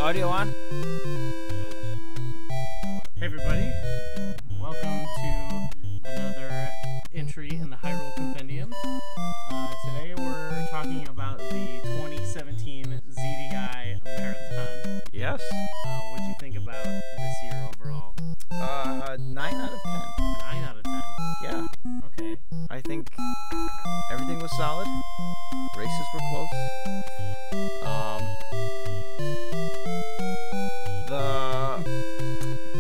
audio on? Hey everybody, welcome to another entry in the Hyrule Compendium. Today we're talking about the 2017 ZDI Marathon. Yes. What did you think about this year overall? 9 out of 10. 9 out of 10. Yeah. Okay. I think everything was solid. Races were close.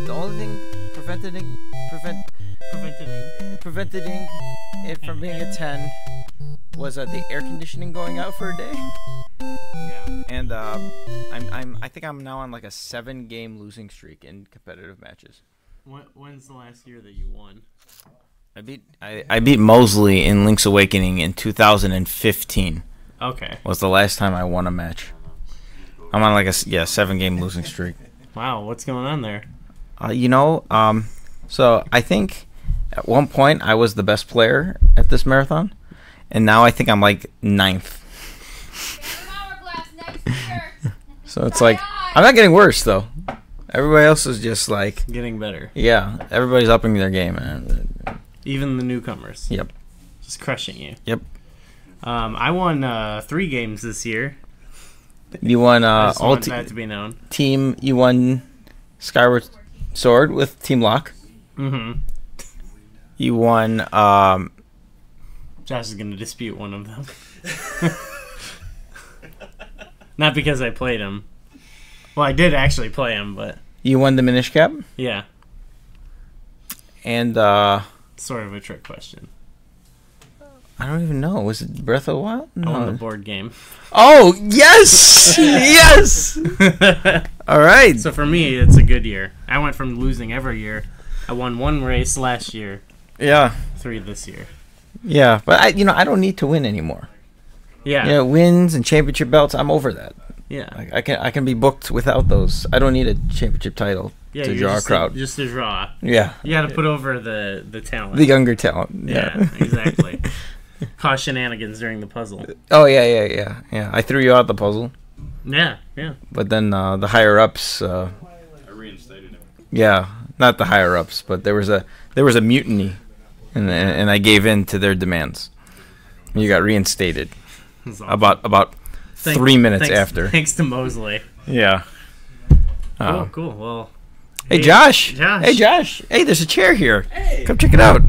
The only thing preventing it from being a 10 was the air conditioning going out for a day. Yeah. And I think I'm now on like a 7-game losing streak in competitive matches. When's the last year that you won? I beat Mosley in Link's Awakening in 2015. Okay. Was the last time I won a match. I'm on like a 7-game losing streak. Wow, what's going on there? So I think at one point I was the best player at this marathon, and now I think I'm like 9th. So it's like I'm not getting worse though. Everybody else is just like Getting better. Yeah, everybody's upping their game. Even the newcomers. Yep. Just crushing you. Yep. I won 3 games this year. You won I just want that to be known. team. You won Skyward Sword with Team Lock. Mm-hmm. You won. Josh is going to dispute one of them. Not because I played him. Well, I did actually play him, but You won the Minish Cap. yeah, And sort of a trick question. I don't even know. Was it Breath of the Wild? I won the board game. Oh, yes! Yes! All right. So for me, it's a good year. I went from losing every year. I won 1 race last year, Yeah. 3 this year. Yeah. But I don't need to win anymore. Yeah. Wins and championship belts, I'm over that. Yeah. Like, I can be booked without those. I don't need a championship title Yeah, to you're draw a just crowd. just to draw. Yeah. You got to put over the talent. The younger talent. Yeah, exactly. Cause shenanigans during the puzzle. Oh, yeah. I threw you out the puzzle. Yeah. But then the higher-ups... I reinstated him. Yeah, not the higher-ups, but there was a mutiny, and I gave in to their demands. You got reinstated Awesome. about 3 minutes after. Thanks to Mosley. Yeah. Cool. Well, Hey, Josh. Josh. Hey, Josh. Hey, there's a chair here. Hey. Come check it out.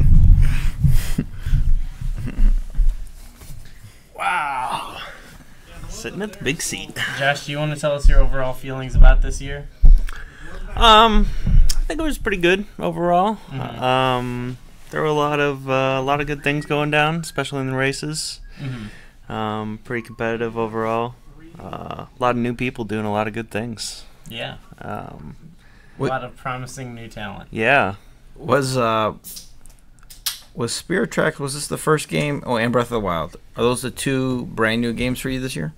Wow. Sitting at the big seat. Josh, do you want to tell us your overall feelings about this year? I think it was pretty good overall. Mhm. There were a lot of good things going down, especially in the races. Mm-hmm. Pretty competitive overall. A lot of new people doing a lot of good things. Yeah. A What- lot of promising new talent. Yeah. Was Spirit Tracks, was this the first game? Oh, and Breath of the Wild. Are those the 2 brand new games for you this year?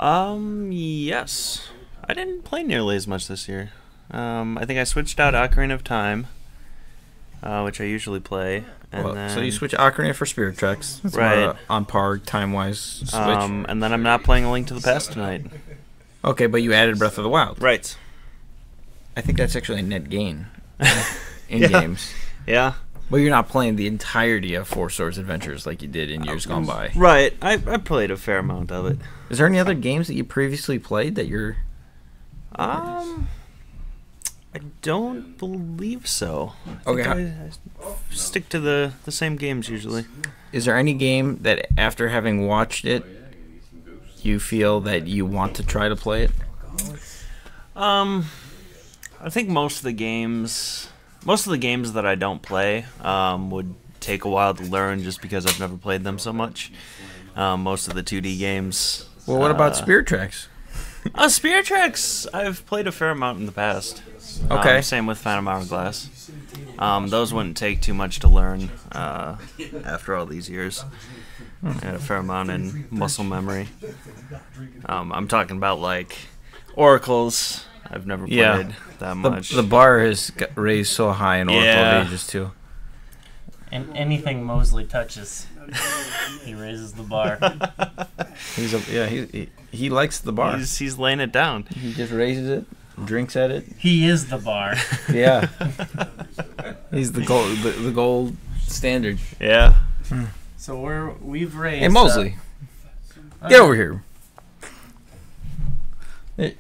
Yes. I didn't play nearly as much this year. I think I switched out Ocarina of Time, which I usually play. And then, So you switch Ocarina for Spirit Tracks. That's Right. about a on par time-wise switch. and then I'm not playing A Link to the Past tonight. Okay, but you added Breath of the Wild. Right. I think that's actually a net gain in Yeah. games. Yeah. Well, you're not playing the entirety of Four Swords Adventures like you did in years gone by. Right. I played a fair amount of it. Is there any other games that you previously played that you're... I don't believe so. I think Okay. I stick to the same games usually. Is there any game that after having watched it, you feel that you want to try to play it? I think most of the games that I don't play would take a while to learn just because I've never played them so much. Most of the 2D games. Well, what about Spirit Tracks? Spirit Tracks, I've played a fair amount in the past. Okay. Same with Phantom Hourglass. Those wouldn't take too much to learn after all these years. I had a fair amount in muscle memory. I'm talking about like Oracles. I've never played that much. The bar has raised so high in Oracle of Ages too. And anything Mosley touches He raises the bar. He likes the bar. He's laying it down. He just raises it, drinks at it. He is the bar. Yeah. He's the gold standard. Yeah. So we've raised. Hey Mosley, get over here.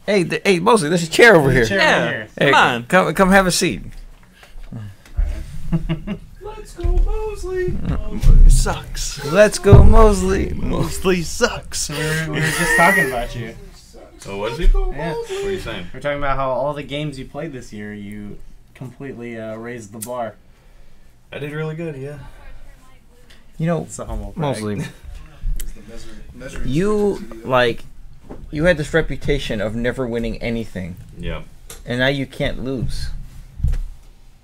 Hey Mosley, there's a chair over here. Chair Hey, Come on. come have a seat. Let's go, Mosley. Mosley sucks. Let's go, Mosley. Mosley sucks. We were just talking about you. Oh, was he? Yeah. What are you saying? We're talking about how all the games you played this year, you completely raised the bar. I did really good, yeah. You know, It's a humble brag. Mosley, you had this reputation of never winning anything, Yeah. and now you can't lose.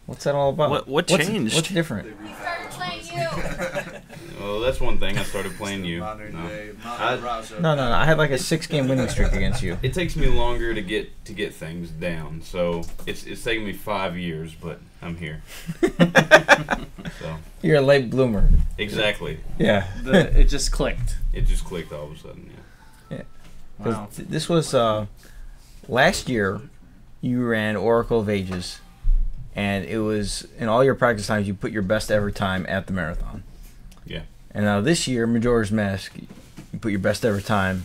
What's that all about? What changed? What's different? He started playing you. Well, that's one thing. I started playing you. No. No. I had like a 6-game winning streak against you. It takes me longer to get things down, so it's taken me 5 years, but I'm here. So You're a late bloomer. exactly, Yeah. It just clicked. it just clicked all of a sudden. Yeah. 'Cause Wow. this was last year. You ran Oracle of Ages, and it was in all your practice times you put your best ever time at the marathon. Yeah. And now this year, Majora's Mask, you put your best ever time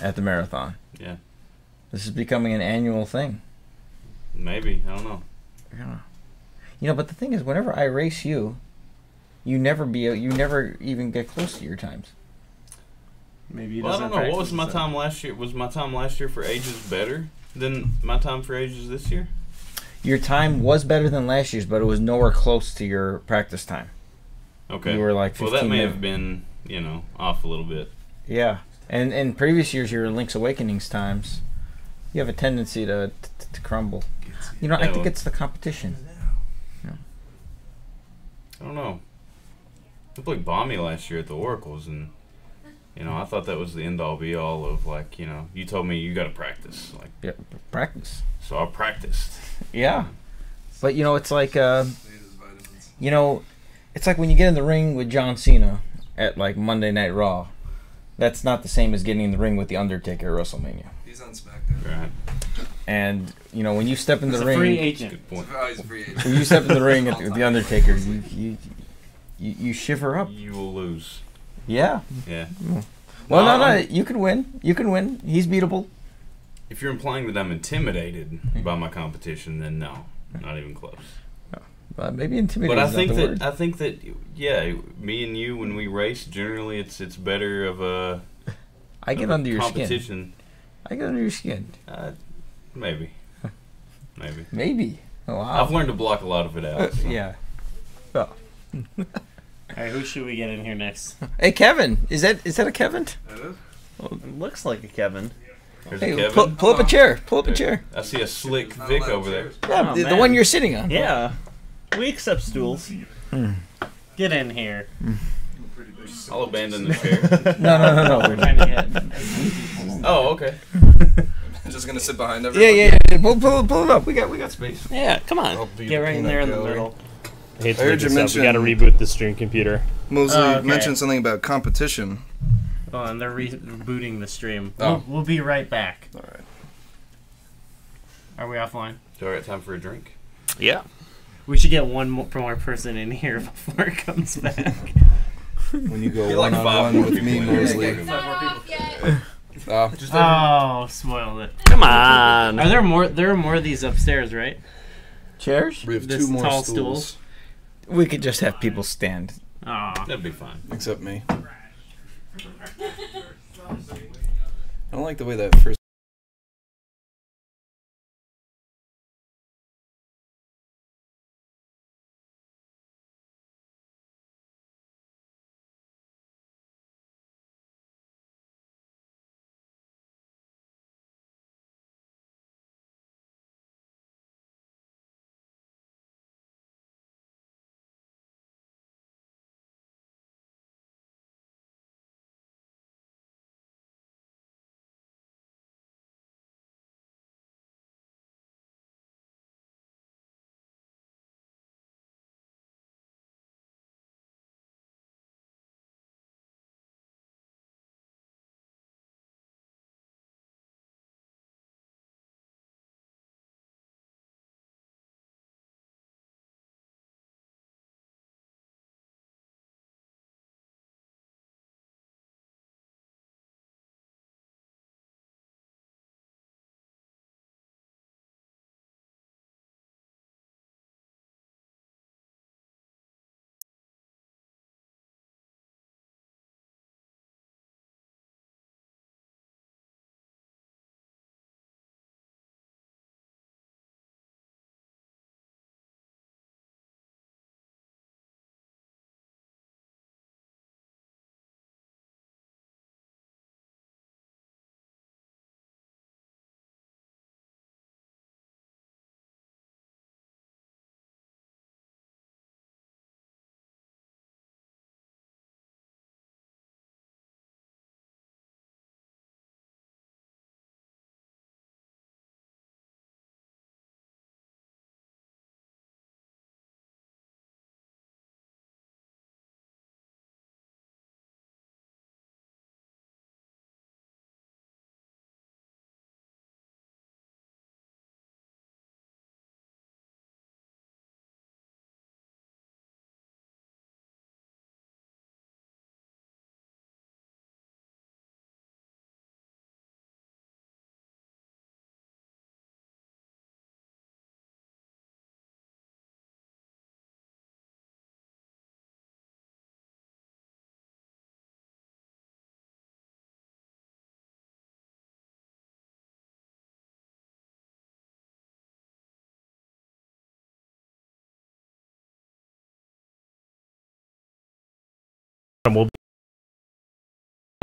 at the marathon. Yeah. This is becoming an annual thing. Maybe, I don't know. You know, but the thing is, whenever I race you, you never even get close to your times. Maybe he Well, I doesn't don't know. What was practice my it. time last year? Was my time last year for ages better than my time for ages this year? Your time was better than last year's, but it was nowhere close to your practice time. Okay. You were like 15 well, that may minutes. have been, off a little bit. Yeah, and in previous years, your Link's Awakenings times, you have a tendency to crumble. You know, I think it's the competition. I don't know. I played Bommy last year at the Oracles, and I thought that was the end all be all of you told me you got to practice, Yeah, practice. so I practiced. Yeah, but it's like it's like when you get in the ring with John Cena at like Monday Night Raw. That's not the same as getting in the ring with the Undertaker at WrestleMania. He's on SmackDown. Right. And when you step in the He's a ring, free agent. Good point. Oh, he's a free agent. when you step in the ring with the Undertaker, you shiver up. You will lose. Yeah. Yeah. Well, no, you can win. You can win. He's beatable. If you're implying that I'm intimidated by my competition, then no, not even close. Maybe intimidated. But I is think not the that word. I think that yeah, me and you when we race, generally it's better of a I get under your skin. competition. I get under your skin. Maybe. Maybe. Oh, wow. I've learned to block a lot of it out. So. Yeah. Well. All right, who should we get in here next? Hey, Kevin. Is that a Kevin? That is? It looks like a Kevin. There's Hey, Kevin. pull up a chair. Pull up a chair. I see a slick Vic over there. Yeah, Oh, the man. one you're sitting on. Yeah. We accept stools. Get in here. I'll abandon the chair. No. We're trying to get. Oh, okay. I'm just gonna sit behind Yeah, everyone. yeah. Pull it up. We got space. Yeah, come on. Get right in there in the middle. I hate to I heard make you this up. We mention- gotta reboot the stream computer. Mosley Oh, okay. mentioned something about competition. Oh, and they're rebooting the stream. Oh. We'll be right back. All right. Are we offline? All right, time for a drink. Yeah. We should get one more person in here before it comes back. When you go Get like 5 one-on-one more with people me, in there. Mosley. Not off yet. Oh, spoiled it. Come on. Are there more? There are more of these upstairs, right? Chairs? We have This 2 more tall stools. We could just have people stand. Oh. That'd be fine. Except me. I don't like the way that first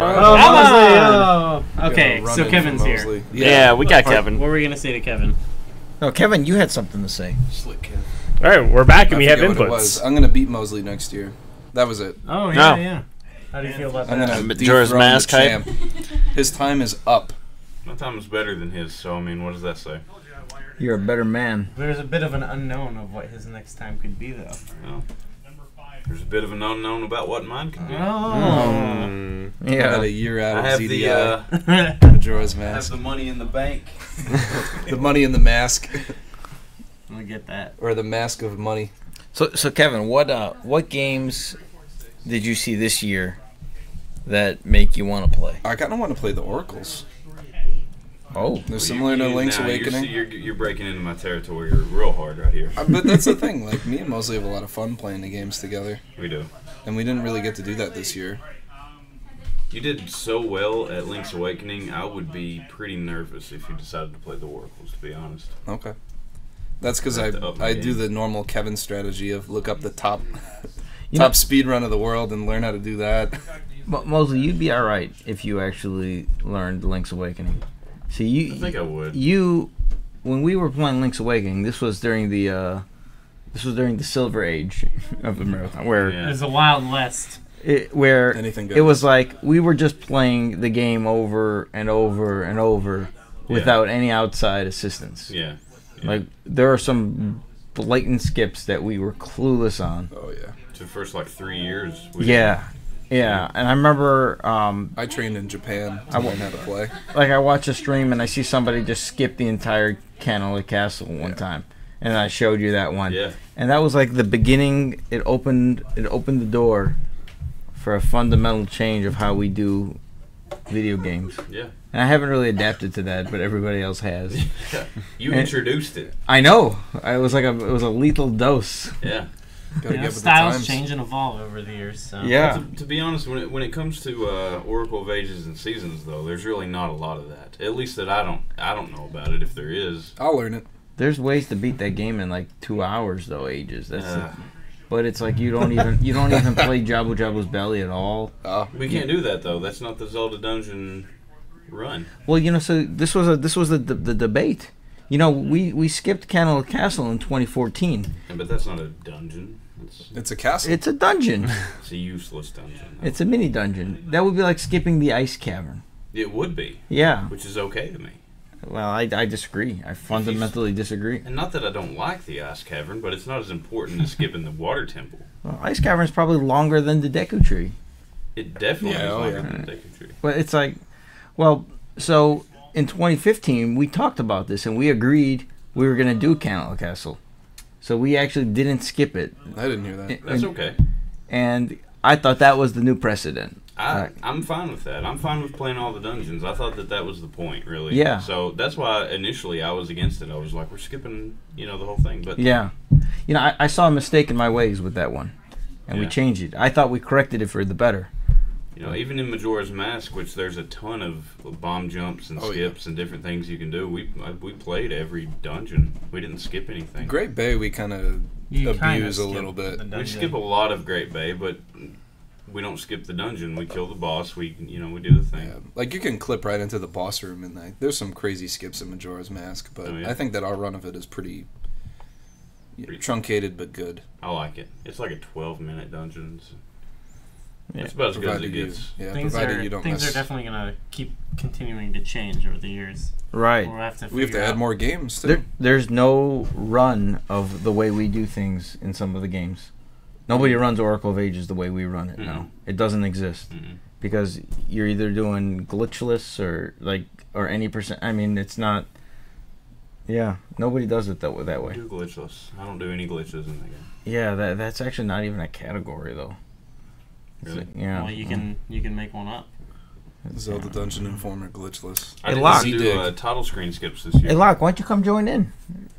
Oh, okay, Run so in Kevin's from here. Mosley. Yeah, we got What Kevin. were we gonna say to Kevin? No, Kevin, you had something to say. Slick kid. All right, we're back and we I have forget what it was. inputs. I'm gonna beat Mosley next year. That was it. Oh No. yeah. How do you feel about I'm that? gonna Majora's dethrone the Mask hype? champ. His time is up. My time is better than his, so I mean, what does that say? You're a better man. There's a bit of an unknown of what his next time could be, though. Well, there's a bit of an unknown about what mine can be. Oh. About Yeah. a year out I of have ZDI. the Majora's I have Mask. the money in the bank. The money in the mask, I get that. or the mask of money. So Kevin, what games did you see this year that make you want to play? I kind of want to play the Oracles. Oh, They're similar to Link's Awakening. You're breaking into my territory real hard right here. But that's the thing. Like, me and Mosley have a lot of fun playing the games together, We do. and we didn't really get to do that this year. You did so well at Link's Awakening, I would be pretty nervous if you decided to play the Oracles, to be honest. Okay. That's because I I have to up my I do game. the normal Kevin strategy of look up the top You know- top speed run of the world and learn how to do that. Mosley, you'd be all right if you actually learned Link's Awakening. See, I think I would. when we were playing Link's Awakening, this was during the Silver Age of the marathon, where Yeah. There's a Wild West. where Anything it goes. was like we were just playing the game over and over and over without any outside assistance. Yeah. Like there are some blatant skips that we were clueless on. Oh yeah. For the first, 3 years. Yeah, and I remember I trained in Japan to learn how to play. like I watch a stream and I see somebody just skip the entire Canada Castle one time, and I showed you that one. Yeah. And that was like the beginning. It opened the door for a fundamental change of how we do video games. Yeah. And I haven't really adapted to that, but everybody else has. You And- introduced it. I know. It was a lethal dose. Yeah. Gotta You know, get with the styles times. change and evolve over the years. So. Yeah. To be honest, when it comes to Oracle of Ages and Seasons, though, there's really not a lot of that. At least that I don't know about it. If there is, I'll learn it. There's ways to beat that game in like 2 hours though. Ages. That's. uh, But it's like you don't even play Jabu Jabu's Belly at all. we can't do that though. That's not the Zelda dungeon run. Well, so this was the debate. We skipped Canada Castle in 2014. Yeah, but that's not a dungeon. It's a castle. It's a dungeon. It's a useless dungeon. It's a mini dungeon. That would be like skipping the ice cavern. It would be, Yeah. which is okay to me. Well, I disagree. I fundamentally disagree. And not that I don't like the ice cavern, but it's not as important as skipping the water temple. Well, ice cavern is probably longer than the Deku Tree. It definitely Yeah, is oh, longer yeah. than the Deku Tree. But it's like, well, so in 2015 we talked about this and we agreed we were gonna do Canada Castle. So we actually didn't skip it. I didn't hear that. That's okay. And I thought that was the new precedent. I'm fine with that. I'm fine with playing all the dungeons. I thought that was the point, really. Yeah. So that's why initially I was against it. I was like, we're skipping, the whole thing. But Yeah. I saw a mistake in my ways with that one. And we Yeah. changed it. I thought we corrected it for the better. even in Majora's Mask, which there's a ton of bomb jumps and skips and different things you can do. We played every dungeon. We didn't skip anything. Great Bay, we kind of You kinda abuse a skip little bit. the We dungeon. skip a lot of Great Bay, but we don't skip the dungeon. We kill the boss. We we do the thing. Yeah. Like, you can clip right into the boss room, and there's some crazy skips in Majora's Mask, but Oh, yeah. I think that our run of it is pretty truncated but good. I like it. It's like a 12-minute dungeon. Yeah. It's about as good as it Provided you, gets. Things provided are you don't things mess. are definitely gonna keep continuing to change over the years. Right. We'll have to. We have to figure add out- more games too. There's no run of the way we do things in some of the games. Nobody runs Oracle of Ages the way we run it now. It doesn't exist. Mm-mm. Because you're either doing glitchless or any percent. I mean, it's not. Yeah, nobody does it that I way. do glitchless. I don't do any glitches in the game. Yeah, that's actually not even a category though. It's Really? like- yeah. Well, you can make one up. Zelda Dungeon Informer glitchless. I Hey, didn't Locke. do Z-Dig. title screen skips this year. Hey, Locke, why don't you come join in?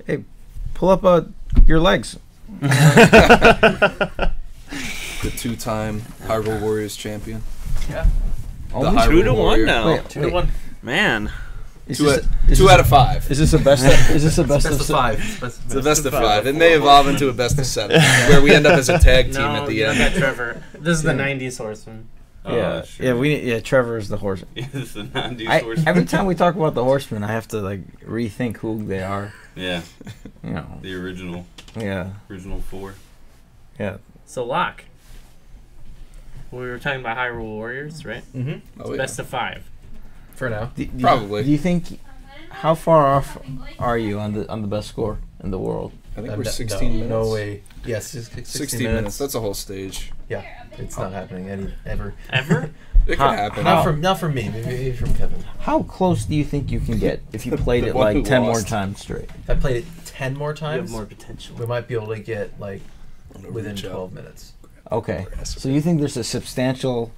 Hey, pull up your legs. The two-time Hyrule Warriors champion. Only Hyrule 2 to 1 Warrior. now. Wait, 2 to 1. Man. Is Two, this- out, is two this- out of 5. Is this a best? Is this a best of five. It's a best of 5. It may evolve into a best of 7, where we end up as a tag team No, at the you don't end. got Trevor. This is the '90s Horseman. Oh, Yeah, sure. Trevor is the horse. It's the 90s horse. Every time we talk about the horsemen, I have to like rethink who they are. Yeah, You know. the original Yeah. 4. Yeah. So Locke. We were talking about Hyrule Warriors, right? Mm-hmm. Oh, yeah. Best of 5. For now. Probably. Do you think? How far off are you on the best score in the world? I think I'm we're not- 16 minutes. No way. Yes, 16 minutes. That's a whole stage. Yeah, it's not happening ever. Ever? It How- could happen. Not from me. Maybe from Kevin. How close do you think you can get if you played The it one like who 10 more lost. times straight? If I played it 10 more You have times, more potential. we might be able to get like I'm gonna within reach out. 12 minutes. Okay. So you think there's a substantial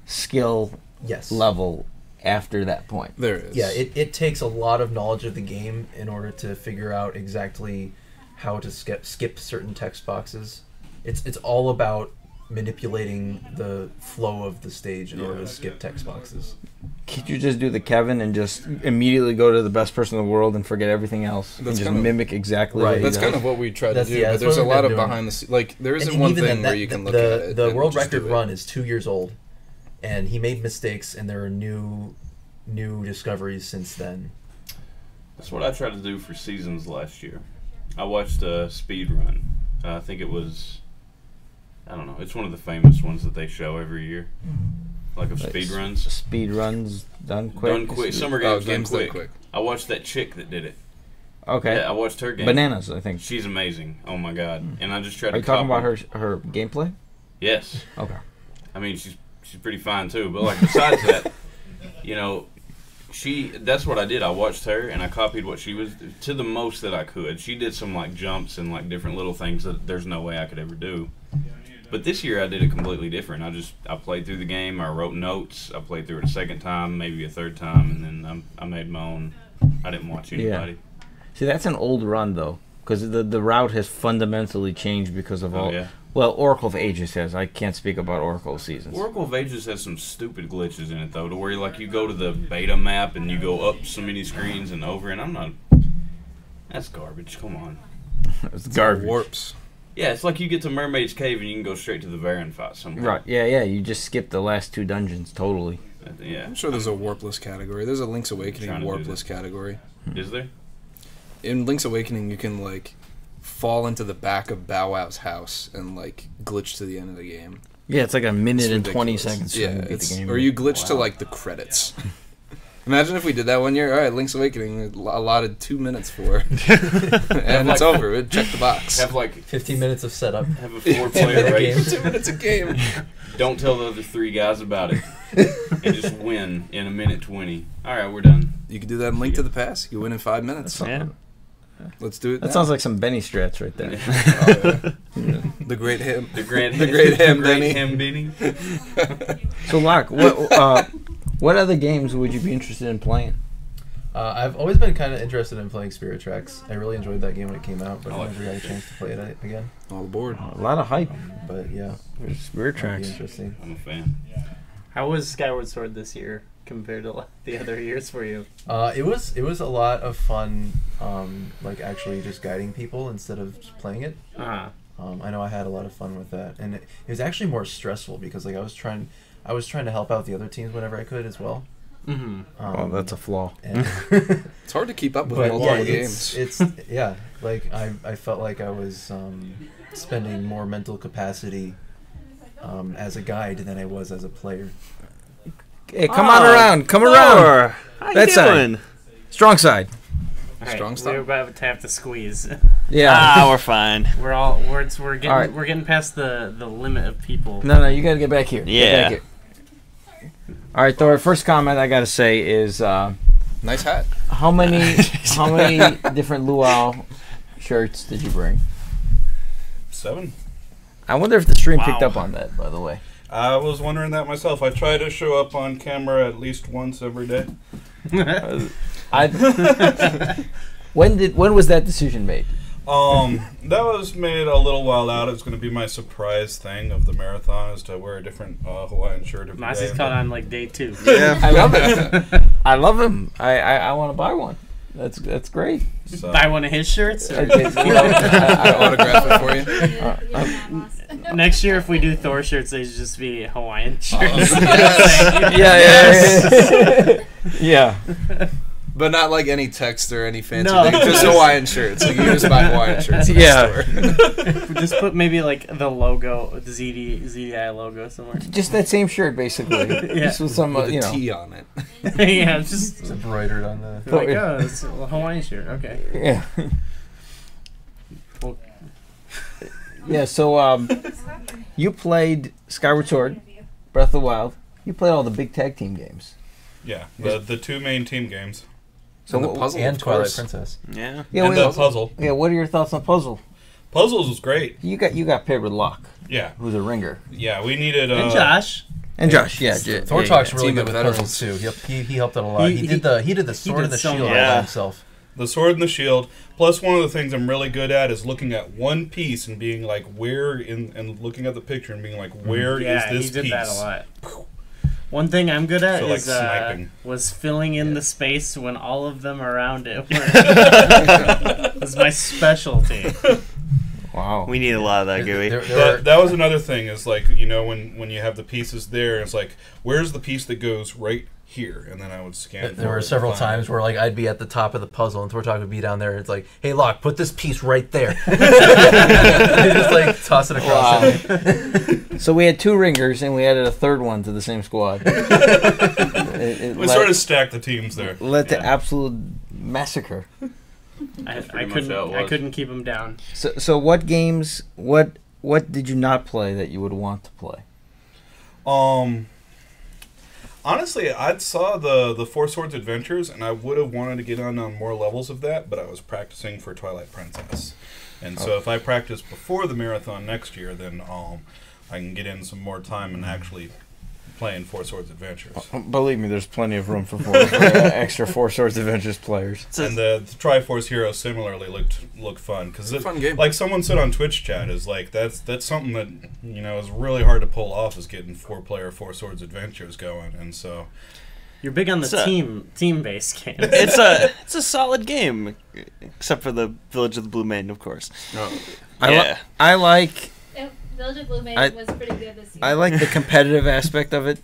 skill Yes. level after that point? There is. Yeah, it takes a lot of knowledge of the game in order to figure out exactly how to skip certain text boxes. It's all about manipulating the flow of the stage in order to skip text boxes. Could you just do the Kevin and just immediately go to the best person in the world and forget everything else and That's just kind of- mimic exactly Right. what he That's does? kind of what we try to That's- do. yeah, But that's there's what a we've lot been of doing. behind the scenes. Like, there isn't And one even thing then, where you can look the, at it. The and world just do record it. run is 2 years old, and he made mistakes, and there are new discoveries since then. That's what I tried to do for seasons last year. I watched a speed run. I think it was, I don't know. It's one of the famous ones that they show every year, like of speed runs. Speed runs done quick. Done quick. Summer Oh, games done games done quick. quick. I watched that chick that did it. Okay. Yeah, I watched her game. Bananas, I think. She's amazing. Oh my god! And I just tried Are to. you talking copy- about her gameplay? Yes. Okay. I mean, she's pretty fine too. But like besides that, you know, that's what I did. I watched her and I copied what she was to the most that I could. She did some like jumps and like different little things that there's no way I could ever do. But this year I did it completely different. I played through the game. I wrote notes. I played through it a second time, maybe a third time, and then I made my own. I didn't watch anybody. See, that's an old run though, because the route has fundamentally changed because of all. yeah. Well, Oracle of Ages has. I can't speak about Oracle Seasons. Oracle of Ages has some stupid glitches in it though, to where like you go to the beta map and you go up so many screens and over, and I'm not. That's garbage. Come on. It's garbage. Warps. Yeah, it's like you get to Mermaid's Cave and you can go straight to the Varan fight somehow. Right. Yeah. You just skip the last 2 dungeons totally. Yeah. I'm sure there's a warpless category. There's a Link's Awakening Trying to do warpless category. Is there? In Link's Awakening, you can like fall into the back of Bow Wow's house and like glitch to the end of the game. Yeah, it's like a minute It's and 20 ridiculous. seconds. Yeah, to beat the game. or you glitch to like the credits. Imagine if we did that one year. All right, Link's Awakening allotted 2 minutes for, and it's over. We'd check the box. Have like 15 minutes of setup. have a 4-player Game. race. 2 minutes a game. Don't tell the other 3 guys about it, and just win in a minute 20. All right, we're done. You could do that in Link to the Past. You win in 5 minutes. Yeah. Let's do it. That now. sounds like some Benny strats right there. Oh, yeah. The great hymn. The great ham Benny. So, Locke, what other games would you be interested in playing? I've always been kind of interested in playing Spirit Tracks. I really enjoyed that game when it came out, but I never got a chance to play it again. All aboard. A lot of hype. But yeah, Spirit it'd be Tracks. interesting. I'm a fan. How was Skyward Sword this year compared to the other years for you? It was a lot of fun, like actually just guiding people instead of just playing it. Uh-huh. I know I had a lot of fun with that, and it was actually more stressful because like I was trying to help out the other teams whenever I could as well. Mm-hmm. Oh, that's a flaw. And It's hard to keep up with but multiple yeah, games. it's yeah, like I felt like I was spending more mental capacity as a guide than I was as a player. Hey, come on around. Come around. How you That side. doing? Strong side. All right, Strong stuff. we're about to have to squeeze. Yeah. We're fine. We're getting All right. we're getting past the limit of people. No, you gotta get back here. Get Yeah. back here. All right, Thor. First comment I gotta say is Nice hat. how many different luau shirts did you bring? 7. I wonder if the stream picked Wow. up on that. By the way. I was wondering that myself. I try to show up on camera at least once every day. When was that decision made? That was made a little while out. It's going to be my surprise thing of the marathon, is to wear a different Hawaiian shirt every Mossie's day. caught on like day 2. I love it. I love him. I want to buy one. That's great. So, Buy one of his shirts. Or I autograph it for you. next year, if we do Thor shirts, they should just be Hawaiian shirts. Yeah. But not like any text or any fancy No. thing. Just Hawaiian shirts. Like you just buy Hawaiian shirts in the store. Just put maybe like the logo, the ZDI logo somewhere. Just that same shirt, basically. Yeah. Just with some, With you a know. T on it. Yeah, just It's embroidered on the. like, oh, it's a Hawaiian shirt. Okay. Yeah. Well, Yeah. So, you played Skyward Sword, Breath of the Wild. You played all the big tag team games. yeah, the two main team games. So And the what- puzzle, And of Twilight course. Princess. Yeah. Yeah. And What, the puzzle. yeah. What are your thoughts on puzzle? Puzzles was great. You got paired with Locke, Yeah, who's a ringer, yeah. We needed. and Josh. and Josh. Yeah. Thor talks really Team good of with veterans. puzzles too. He helped out a lot. He- He did the sword did and the so shield much. all by Yeah. himself. the sword and the shield. Plus, one of the things I'm really good at is looking at one piece and being like, where in, and looking at the picture and being like, where is Yeah, this he did piece? that a lot. One thing I'm good at So, like, is sniping. was filling in the space when all of them around it were. That's my specialty. Wow. We need a lot of that, Gooey. That was another thing is like, you know, when you have the pieces there, it's like, where's the piece that goes right here? And then I would scan. There were forward several and find times it. where like I'd be at the top of the puzzle and Thortalk would be down there. It's like, hey, Locke, put this piece right there. They just like toss it across. So we had two ringers, and we added a third one to the same squad. it We sort of stacked the teams there. led to absolute massacre. I pretty much how it was. couldn't keep him down. So what games? What did you not play that you would want to play? Honestly, I saw the Four Swords Adventures, and I would have wanted to get on more levels of that, but I was practicing for Twilight Princess, and so if I practice before the marathon next year, then I can get in some more time and actually playing Four Swords Adventures. Believe me, there's plenty of room for extra Four Swords Adventures players. And the Triforce Hero similarly looked fun because It's a fun game. like someone said on Twitch chat is like that's something that is really hard to pull off is getting 4-player Four Swords Adventures going, and so You're big on the So- team-based games. It's a solid game, except for the Village of the Blue Maiden, of course. I like Village of Blue I- Maiden was pretty good this year. I like the competitive aspect of it,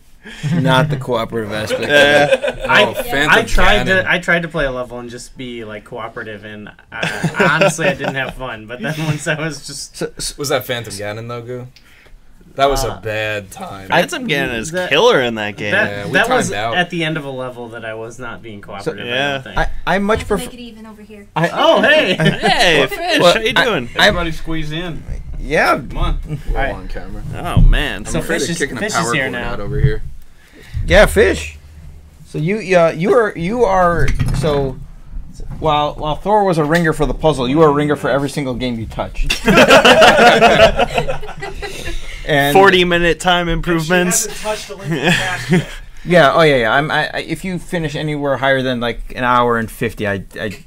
not the cooperative aspect. Of it. I tried Ganon. to tried to play a level and just be like cooperative, and honestly I didn't have fun. But then once I was just So, Was that Phantom Ganon though, Goo? That was a Uh, bad time. Phantom Ganon is that- killer in that game. Yeah, we that was timed out. at the end of a level that I was not being cooperative. I yeah. don't think. I much Have to prefer. make it even over here. Oh hey! Hey, Fish, Well, how you doing? Everybody squeeze in. Yeah, Come on. We're Alright. on camera. Oh man. So I'm afraid Fish of is- kicking a Fish is power here cord now. out over here. yeah, fish. So you are so. While Thor was a ringer for the puzzle, you were a ringer for every single game you touched. And 40-minute time improvements. yeah, oh yeah. If you finish anywhere higher than like an hour and 50, it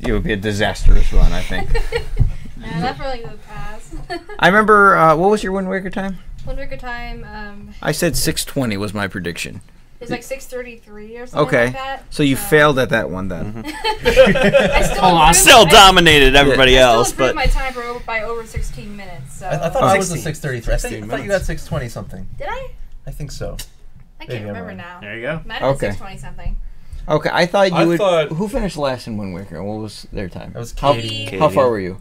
would be a disastrous run. I think. Nah, that probably would pass. I remember. What was your Wind Waker time? Wind Waker time, I said 6:20 was my prediction. it was like 6:33 or something Okay, like that. so you failed at that one then. I still Hold on. improved- Still I- dominated everybody I else, still improved but my time by over 16 minutes. So I thought it was the 16. 6:33. I 16 thought you got 6:20 something. did I? I think so. I Maybe can't I'm remember wrong. now. There you go. Might have been Okay. 6:20 something. Okay, I thought you I would. thought- Who finished last in Wind Waker? What was their time? That was How, Katie. how far were you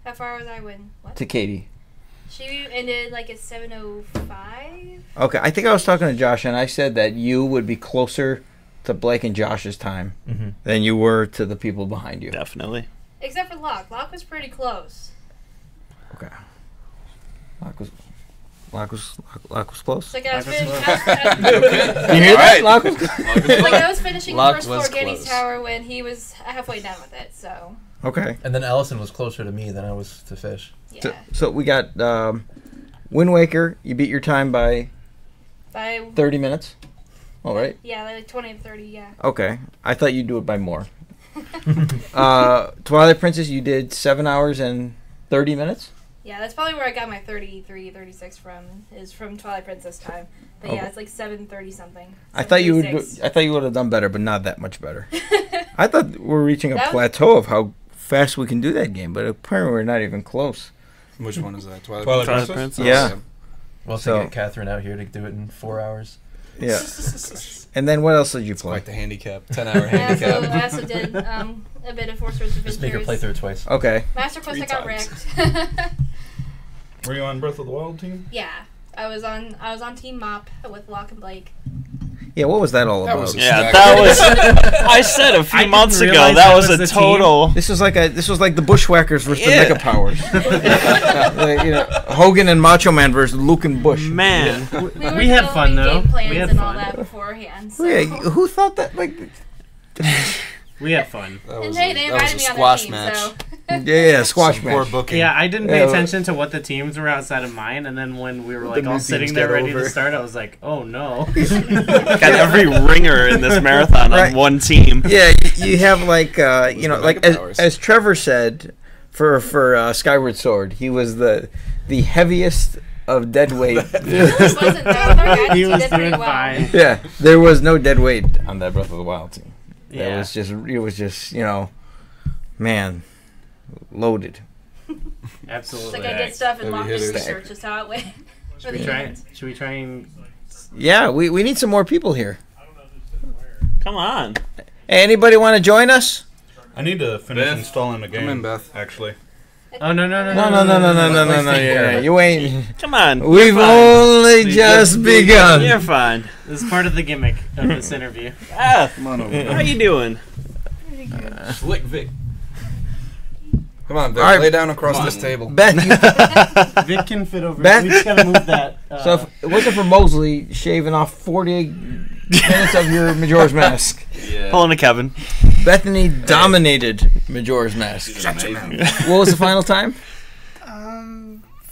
How far was I when? What? to Katie? She ended like at 7:05. Okay, I think I was talking to Josh, and I said that you would be closer to Blake and Josh's time Mm-hmm. than you were to the people behind you. definitely. Except for Locke. Locke was pretty close. Okay. Locke was close. It's like I was Locke was finishing. You hear that? Alright. Locke was It's like I was finishing the Locke first was floor Getty's close. Tower when he was halfway done with it. So Okay. And then Allison was closer to me than I was to Fish. yeah, So we got Wind Waker. You beat your time by by 30 minutes. All right. yeah, like 20 to 30. Yeah. Okay. I thought you'd do it by more. Twilight Princess, you did 7 hours and 30 minutes. Yeah, that's probably where I got my 33, 36 from. Is from Twilight Princess time. But yeah, it's like 7:30 something. I thought you would. 7:36. I thought you would have done better, but not that much better. I thought we're reaching a That was- plateau of how fast we can do that game, but apparently we're not even close. Which one is that? Twilight Twilight Princess? Princess? Yeah. We'll have So- to get Catherine out here to do it in 4 hours. Yeah. And then what else did you It's play? quite the handicap. 10-hour I handicap. also did a bit of Four Swords Adventures. Just make her play through it twice. Okay. Master Quest, 3 I got times. wrecked. Were you on Breath of the Wild team? Yeah, I was on Team Mop with Locke and Blake. Yeah. What was that all That about? was a Yeah, stack. that was. I said a I few didn't months ago realize that that was was a the team. total. This was like the Bushwhackers versus Yeah. the Mega Powers. Like, Hogan and Macho Man versus Luke and Bush. Man, We had fun, though. Game plans We had and all fun. that beforehand. So. Yeah, who thought that? Like, We had fun. That And was hey, a, they that was invited a me on their squash team, match. so. yeah, squash Some poor match. booking. Yeah, I didn't pay Yeah, attention to what the teams were outside of mine, and then when we were like The all new sitting teams there get ready over. to start, I was like, "Oh no!" got every ringer in this marathon Right. on one team. Yeah, you have like like Mega Powers. as Trevor said for Skyward Sword, he was the heaviest of dead weight. He wasn't, though. Our guys he was did pretty doing well. fine. Yeah, there was no dead weight on that Breath of the Wild team. Yeah, It was just man, loaded. It's absolutely. like I did stuff and Heavy Locke did hitters. research. Just how it went. Should we try and? Yeah, we need some more people here. Come on. Hey, anybody want to join us? I need to finish Beth. installing the game. Come in, Beth. Actually, Oh no! No. Yeah, you ain't. Come on. We've only just begun. You're fine. This is part of the gimmick of this interview. Ah, come on over. how you doing? Slick Vic. Come on, Vic. All right. Lay down across Come this on. table. Beth, you, Vic can fit over. Beth? We just gotta move that. so if it wasn't for Mosley shaving off 48 minutes of your Majora's Mask, Yeah. Pulling a Kevin. Bethany dominated Majora's Mask. She's amazing. What was the final time?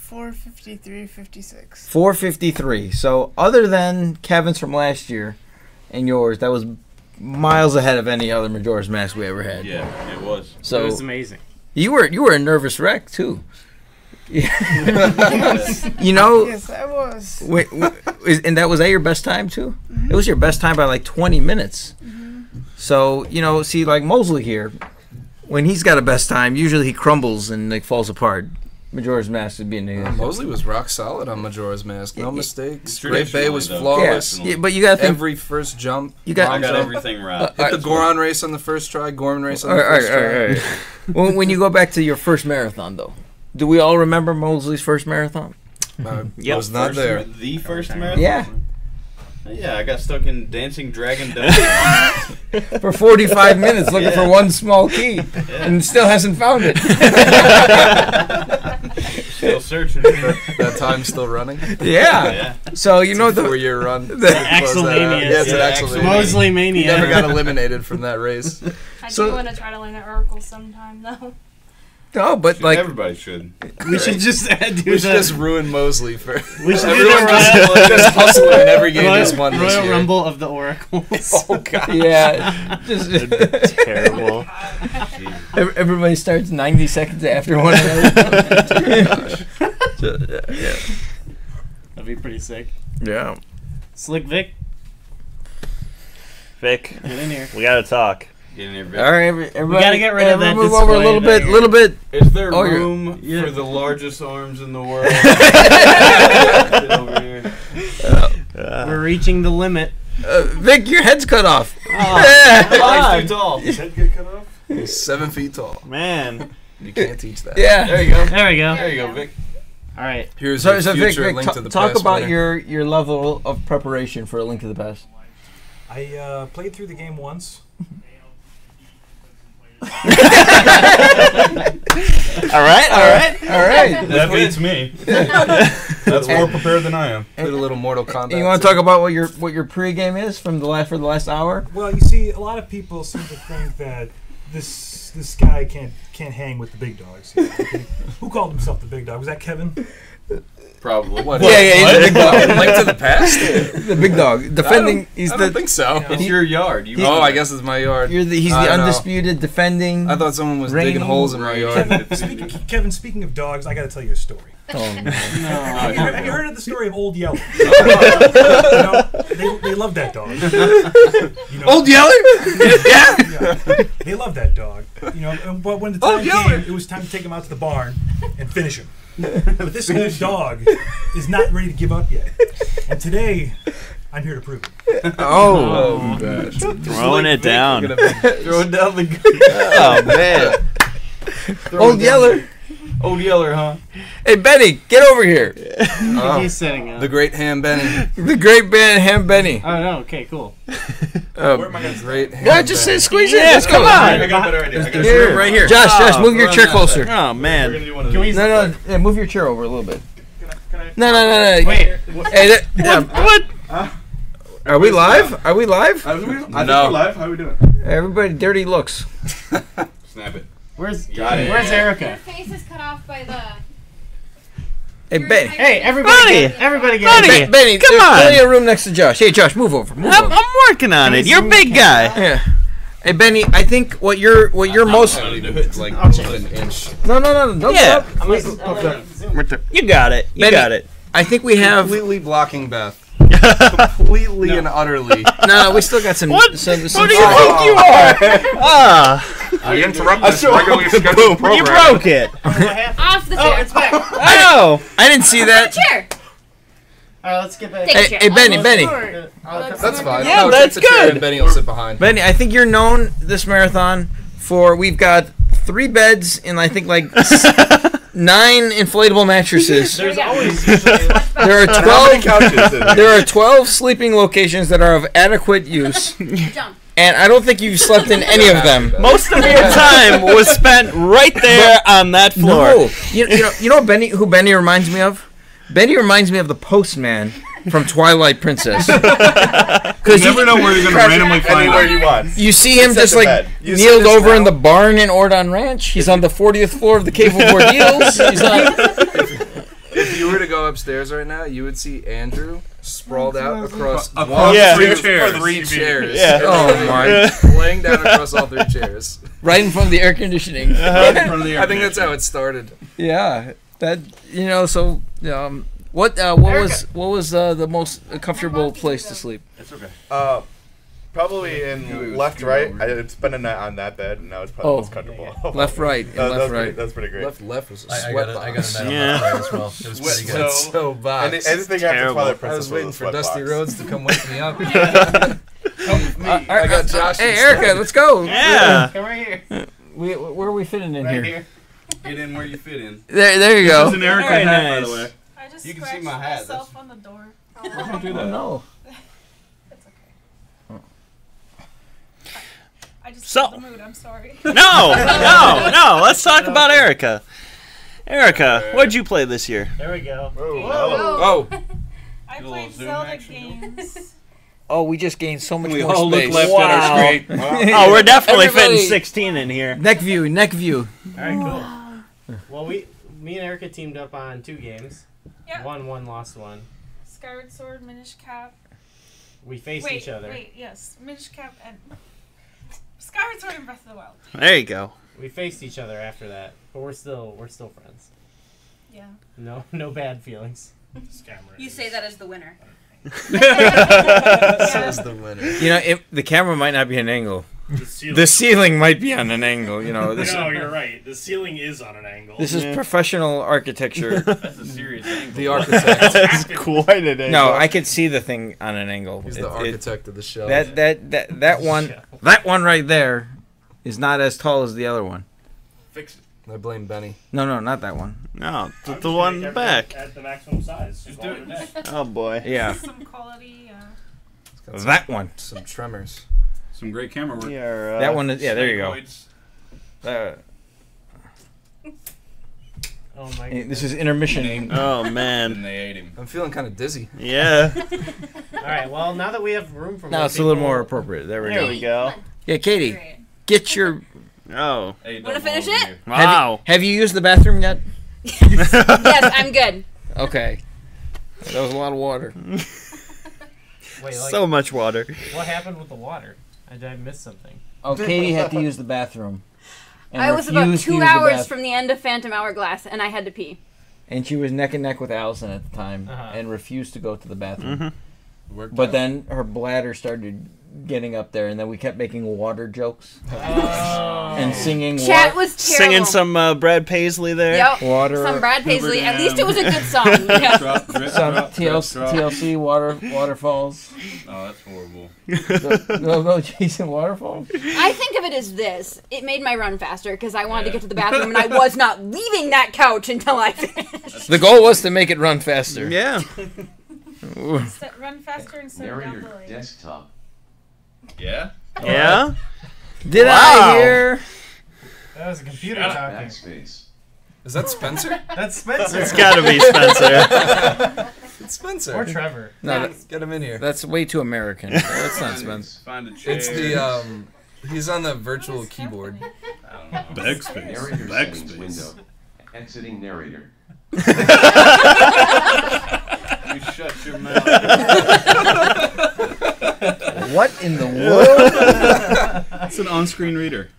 4:53:56. 4:53. So other than Kevin's from last year and yours, that was miles ahead of any other Majora's Mask we ever had. Yeah, it was. it So was amazing. you were a nervous wreck too. Yes. You know, Yes, I was. and that was that your best time too? It was your best time by like 20 minutes. So see, like Mosley here, when he's got a best time, usually he crumbles and like falls apart. Majora's Mask would be in the Mosley was rock solid on Majora's Mask. No mistakes. Great Traditionally, Bay was though. flawless. Yeah, but you got to think. Every first jump. You got- I bomb got jump. everything right. Hit the Goron race on the first try. Gorman race on All the right, first all try. right, all right. When you go back to your first marathon, though, do we all remember Mosley's first marathon? Yep. Was not First there. The first marathon? Yeah. Yeah, I got stuck in Dancing Dragon Dungeon. For 45 minutes looking for one small key and still hasn't found it. Still searching. That time's still running. Yeah. Yeah. So you know the 4-year run. Axelmania. Yeah, it's an Yeah, Axelmania. Mosley He Mania. never got eliminated from that race. I So- do want to try to learn the Oracle sometime, though. no, but like Everybody should. We should just do We should the. just ruin Mosley for. We should do Everyone the Royal, just hustling in every game he's won this Royal year. Rumble of the Oracles. Oh god. yeah, just Terrible. everybody starts 90 seconds after one another. Yeah. That'd be pretty sick. Yeah. Slick Vic, Vic, get in here. we gotta talk. Get in there, Vic. All right, everybody. gotta get rid of that Move over a little display bit, there. little bit. Is there Oh, you're- room Yeah. for the largest arms in the world? Get over here. We're reaching the limit. Vic, your head's cut off. Oh, he's too tall. His head get cut off? He's 7 feet tall. Man. You can't teach that. Yeah. There you go. There we go. There you go, Vic. All right. Here's So, your Vic, future Link to Vic the talk Past about winner. your level of preparation for A Link to the Past. I played through the game once. All right. All right. That beats me. That's more prepared than I am. Played a little Mortal Kombat. You want to talk about what your pregame is for the last hour? Well, you see, a lot of people seem to think that this guy can't hang with the big dogs. Okay? Who called himself the big dog? Was that Kevin? Probably. What? Yeah, he's the big dog. Link to the Past? The big dog. Defending. I don't think so. It's your yard. I guess it's my yard. He's the I don't know. undisputed defending. I thought someone was digging reigning- holes in my yard. Kevin, speaking of dogs, I got to tell you a story. Oh, Have you heard of the story of Old Yeller? They love that dog. Old Yeller? Yeah. They love that dog. But when the time came, it was time to take him out to the barn and finish him. But this old dog is not ready to give up yet. And today, I'm here to prove it. Oh, gosh. Throwing it down. Throwing down the. Oh, man. Old Yeller. Old Yeller, huh? Hey, Benny, get over here. He's sitting up. The great Ham Benny. The great band Ham Benny. Oh no. Okay. Cool. Great Ham Yeah, just Benny. squeeze in. Let's go. come on. I got a better idea. There's room right here. Josh, move your chair closer. Oh, man. Can we? No. Yeah, move your chair over a little bit. No. Wait. Hey, What? are we live? Are we live? I think we're No. live. How are we doing? Everybody, dirty looks. Snap it. Where's Got it. Where's Your Erica? face is cut off by the. Hey, Benny. Hey, everybody! Buddy. Everybody get Buddy. Benny, Come there's on. plenty of room next to Josh. Hey, Josh, move over. Move over. I'm working on it. You're a big guy. Yeah. Hey, Benny, I think what you're most. It's like I'll check. an inch. No. Don't Yeah. get up. You got it. You Benny. got it. I think we have. Completely blocking Beth. Completely and utterly. No, we still got some. What? Some Who do you think you are? Ah, You interrupt this regularly scheduled program. you broke it. Off the chair. It's back. Oh, I didn't see that. Chair. All right, let's get back. Take Hey, a chair. hey, Benny, Oh, Benny. sure. That's fine. Yeah, no, that's take the chair good. and Benny will sit behind. Benny, I think you're known this marathon for we've got 3 beds and I think like 9 inflatable mattresses. There's always usually. There are How many 12. couches? There are 12 sleeping locations that are of adequate use, Jump. and I don't think you've slept in any of them. most of your time was spent right there on that floor. No, you know who Benny reminds me of? Benny reminds me of the postman from Twilight Princess. You never know where you're going to randomly find Anywhere him. you want. You see him Set just the like bed. You kneeled set this over in now. the barn in Ordon Ranch. He's on the 40th floor of the Cave of Ordeals. He's on. If you were to go upstairs right now, you would see Andrew sprawled out across Yeah. 3 chairs. chairs. Yeah. Oh my! Laying down across all 3 chairs. Right in front of the air conditioning. I think that's how it started. Yeah, that So what was the most comfortable place to sleep? It's okay. Probably in left, right. I had spent a night on that bed, and now it's probably most comfortable. Left, right, and left, right. That's pretty great. Left was a I sweat got a box. night on Yeah. that as well. It was pretty good. That's so And box. anything after terrible. Twilight I Princess was waiting a for sweat Dusty box. Rhodes to come wake me up. I got Josh Hey, instead. Erica, let's go. Yeah. Come right here. Where are we fitting in Right here? here. Get in where you fit in. There you This go. is an Erica Very hat, by nice. the way. I just You can see scratched my hat, myself on the door. Don't do Oh that. no. It's okay. I just So- feel the mood. I'm sorry. No. Let's talk about Erica. Erica, what'd you play this year? There we go. Oh, I Do a little played Zoom Zelda action. games. Oh, we just gained so much We more all look space. left at our screen. Oh, we're definitely Everybody- fitting 16 in here. Neck view. All right, cool. Well, me and Erica teamed up on 2 games. Yeah. Won one, lost one. Skyward Sword, Minish Cap. We faced each other. Yes. Minish Cap and Skyward Sword and Breath of the Wild. There you go. We faced each other after that, but we're still friends. Yeah. No bad feelings. You say that as the winner. says the winner. You know, the camera might not be an angle. The ceiling might be on an angle. You know, this, No, you're right. The ceiling is on an angle. this is professional architecture. That's a serious angle. The architect. That's quite an angle. No, I could see the thing on an angle. He's the architect of the show. That one right there is not as tall as the other one. Fix it. I blame Benny. No, not that one. No, the one in the back. At the maximum size. Just do it. Oh boy. Yeah, Some quality. that one. Some tremors. Some great camera work. Yeah, That one is. Yeah, there you go. Sphenoids. Oh my This goodness. is intermission. Oh And man. they ate him. I'm feeling kind of dizzy. Yeah. All right. Well, now that we have room for Now more it's a little people- more appropriate. There we There go. we go. Yeah, Katie, Great. get your. Oh. Hey, Wanna don't finish over it? here. Wow. Have you used the bathroom yet? Yes, I'm good. Okay. That was a lot of water. Wait, like, So much water. what happened with the water? I missed something. Oh, Katie had to use the bathroom. And I was about refused to 2 use the hours from the end of Phantom Hourglass, and I had to pee. And she was neck and neck with Allison at the time Uh-huh. and refused to go to the bathroom. Worked But out. then her bladder started getting up there, and then we kept making water jokes and singing. Chat was terrible. Singing some Brad Paisley there. Yep. Water. Some Brad Paisley. At least it was a good song. Drip, Yeah. drop, drip, Some drop, drip, drop. TLC waterfalls. Oh, that's horrible. Go Jason Waterfalls. I think of it as this. It made my run faster because I wanted to get to the bathroom, and I was not leaving that couch until I finished. The goal was to make it run faster. Yeah. Run faster instead of Narrator downloading. desktop. Yeah? Yeah? Did Wow. I hear? That was a computer Shut up. talking. Backspace. Is that Spencer? That's Spencer. It's gotta be Spencer. It's Spencer. Or Trevor. No, Let's get him in here. that's way too American. That's not Spence. Find a chair. It's the he's on the virtual keyboard. I don't know. Narrator settings Backspace. window. Exiting narrator. You shut your mouth. What in the world? It's an on-screen reader.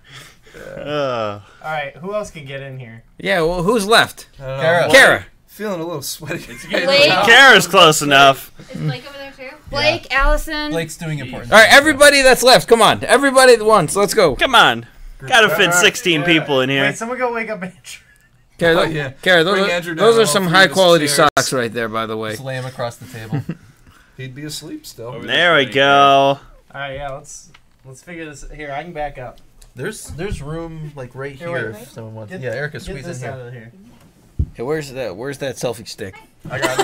All right, who else can get in here? Yeah, well, who's left? Kara. Kara. Feeling a little sweaty. Blake. Kara's close enough. Is Blake over there too? Blake, Allison. Blake's doing important. All right, everybody that's left, come on. Everybody at once, let's go. Come on. Gotta fit 16 people in Wait, here. someone go wake up Andrew. Kara, Oh, yeah. Kara, Bring those Andrew are, down, those are all some three of high his quality chairs. socks right there, by the way. Just lay him across the table. He'd be asleep still. There we go. All right, yeah, let's figure this. Here, I can back up. There's room like right Here, here wait. if someone wants. Get- Yeah, Erica, Get squeeze in this out here. of here. Hey, where's that selfie stick? I got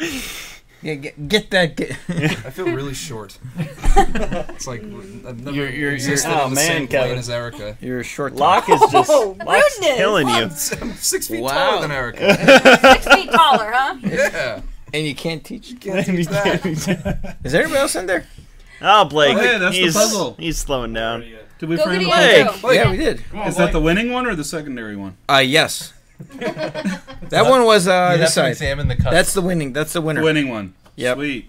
it. Yeah, get that. I feel really short. It's like I've never You're- existed oh, on the man, same plane Kevin. as Erica. You're a short. Locke is just Locke's rudeness. killing you. I'm 6 feet Wow. taller than Erica. 6 feet taller, huh? Yeah. And you can't teach. Can't teach that. Is anybody else in there? Oh, Blake. Oh, hey, that's the puzzle. He's slowing down. Did we Go frame get it? Andrew. Yeah, we did. Is that the winning one or the secondary one? Yes. That one was You have this to side. examine the cuts. That's the winning. That's the winner. The winning one. Yep. Sweet.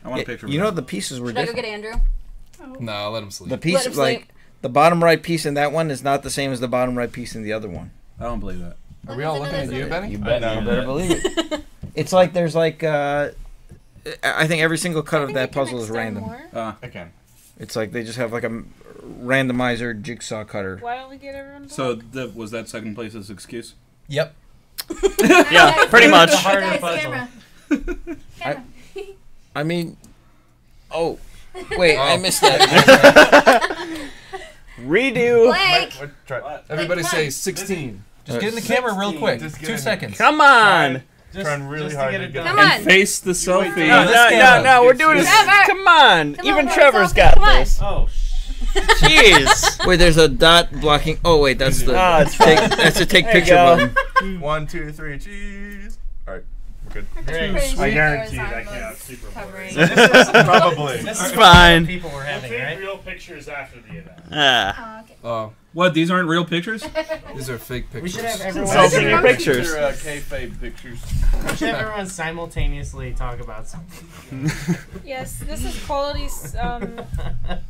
I want a picture of You that. know the pieces were Should I go different. get Andrew? No, I'll let him sleep. The Let piece him like sleep. the bottom right piece in that one is not the same as the bottom right piece in the other one. I don't believe that. Are we all looking at you, Benny? You better believe it. It's like there's like I think every single cut of that puzzle is random. Okay. It's like they just have like a randomizer jigsaw cutter. Why don't we get everyone to So was that second place's excuse? Yep. Yeah, pretty much. The harder Guys, puzzle. camera. I mean, oh, wait, I missed that. Redo. Blake. Everybody Like, say what? 16. Just get in the camera real quick. Just get 2 in. seconds. Come on. Trying really just hard to to get it get done. Come on. And face the selfie. No, camera. no, we're doing this. Trevor. Come on. Come Even on, Trevor's selfie. got Come on. this. Oh, Jeez. Wait, there's a dot blocking. Oh wait, that's the Oh, it's take, fine. that's the take There you picture go. button. 1, 2, 3, cheese. All right, we're good. great. I guarantee that cannot super Covering. Probably. This It's is fine. what people were We'll having, take right? real pictures after the event. Ah. Oh, okay. Oh, What? These aren't real pictures? these are fake We pictures. should have everyone. Selfie your pictures. These are kayfabe pictures. We should have everyone simultaneously talk about something. Yes, this is quality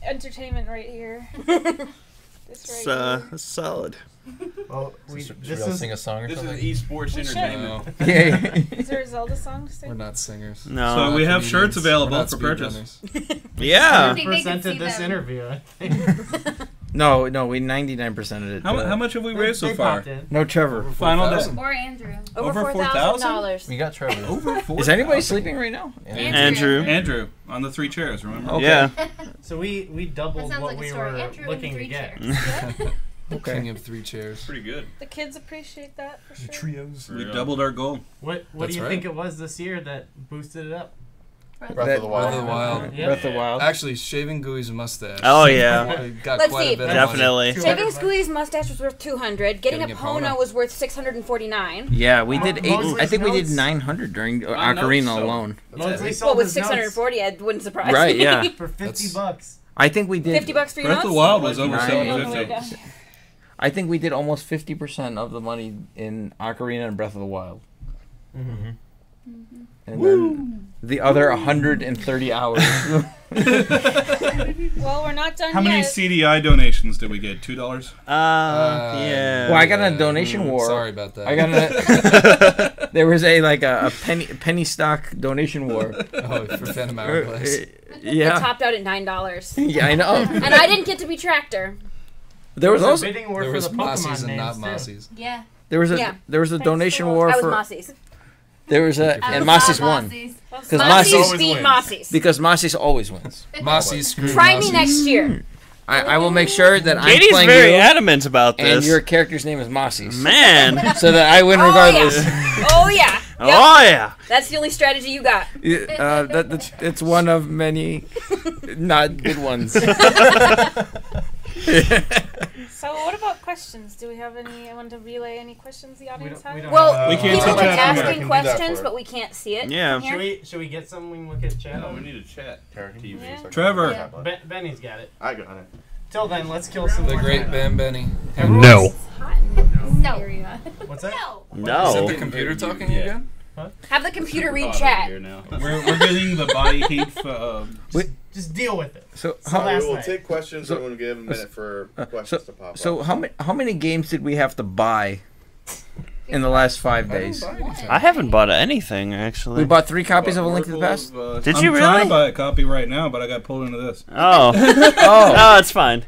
entertainment right here. It's solid. Well, Should we all sing a song or This something? is esports We should. entertainment. Yeah. Is there a Zelda song to sing? We're not singers. No. So we have Comedians. shirts We're available not for speed purchase. runners. Yeah. think they can see Presented this them. interview. I think. No, we 99%ed it. How much have we raised so They far? popped in. No Trevor. Final day. 4,000. Or Andrew. Over Over $4,000. We got Trevor. Over 4. Is anybody sleeping right now? Andrew. Andrew on the 3 chairs. Remember? Okay. Yeah. So we doubled That sounds what like a we story. were Andrew and looking to 3 get. chairs. Okay. King of 3 chairs. Pretty good. The kids appreciate that for The sure. trios. We doubled our goal. What That's do you right. think it was this year that boosted it up? Breath That- of the Wild. Breath of the Wild. Yeah. Breath of the Wild. Actually, shaving Gooey's mustache. Oh, yeah. Got Let's quite see. a bit of money. Definitely. Shaving Squee's mustache was worth 200. Getting Getting a a Pono Pono. was worth 649. Yeah, we did eight. Mosley's I think we did notes. 900 during My Ocarina notes, so- alone. Mosley Well, sold with his notes 640, it wouldn't surprise Right, me. yeah. for $50. That's- I think we did. 50 bucks for your Breath of notes? the Wild was over Nine. 750. I think we did almost 50% of the money in Ocarina and Breath of the Wild. And then the other 130 hours. Well, we're not done How yet. many CDI donations did we get? $2? Yeah. Well, I got a donation war. Sorry about that. I got there was a penny stock donation war. Oh, for Phantom Hourglass. Yeah. It topped out at $9. Yeah, I know. And I didn't get to be Tractor. There was also bidding war There for was the Pokemon Mossies and names, not too. Mossies. Yeah. there was a Yeah. donation war I was for Mossies. there was a and Mossies won because Mossies Mossies beat Mossies. because Mossies always wins. Mossies screwed Try me Mossies. next year. I will make sure that I'm Katie's playing very you, adamant about this. and your character's name is Mossies. Man. So that I win Oh, regardless. yeah. Oh, yeah. Yep. Oh, yeah. That's the only strategy you got. It's one of many not good ones. So what about questions? Do we have any? I want to relay any questions the audience has. Well, We can't people see are chat. asking questions, but we can't see it. Yeah. from here. Should we get some? We can look at chat. No, we need a chat. TV. Yeah. so I can Trevor. talk about it. Benny's got it. I got it. Till then, let's kill some. The more great time. Bam Benny. Everyone's- No. What's that? Is No. that the computer talking again? Have the computer read Caught over chat. here now. We're getting the body heat. Just deal with it. So So how, last We'll night. take questions. So- I'm going to give a minute for questions to pop up. how many games did we have to buy in the last 5 days? I haven't bought anything, actually. We bought 3 copies of A Link to the Past. Did I'm you trying really? to buy a copy right now, but I got pulled into this. Oh. Oh. Oh, it's fine.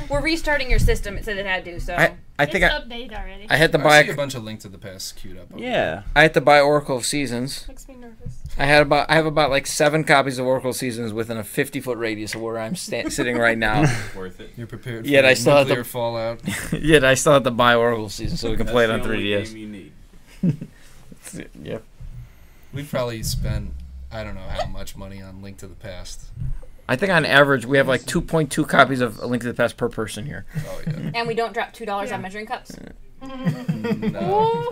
We're restarting your system. It said it had to, so. I think it's I updated already. had to I buy see a bunch of Link to the Past queued up. over Yeah. I had to buy Oracle of Seasons. Makes me nervous. I have about like 7 copies of Oracle of Seasons within a 50-foot radius of where I'm sitting right now. Worth it. there. You're prepared for Yet I still have nuclear to- fallout. Yet I still have to buy Oracle of Seasons so we can That's play it the on only 3DS. game you need. Yep. We've probably spent, I don't know how much money on Link to the Past. I think on average we have like 2.2 copies of A Link to the Past per person here. Oh, yeah. And we don't drop $2 on measuring cups. No.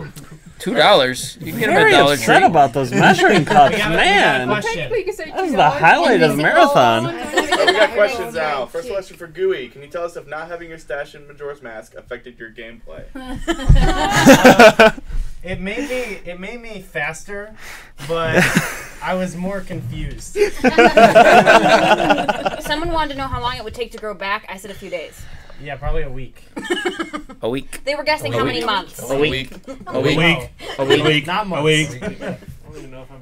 $2? You can get them Very at Dollar upset Tree. about those measuring cups, We got a man. question. That's the highlight of the marathon. Oh, we got questions now. First question for Gooey. Can you tell us if not having your stash in Majora's Mask affected your gameplay? It made me faster, but I was more confused. Someone wanted to know how long it would take to grow back. I said a few days. Yeah, probably a week. A week. They were guessing how many months. A week. A week. A week. Not months. A week. I don't even know if I'm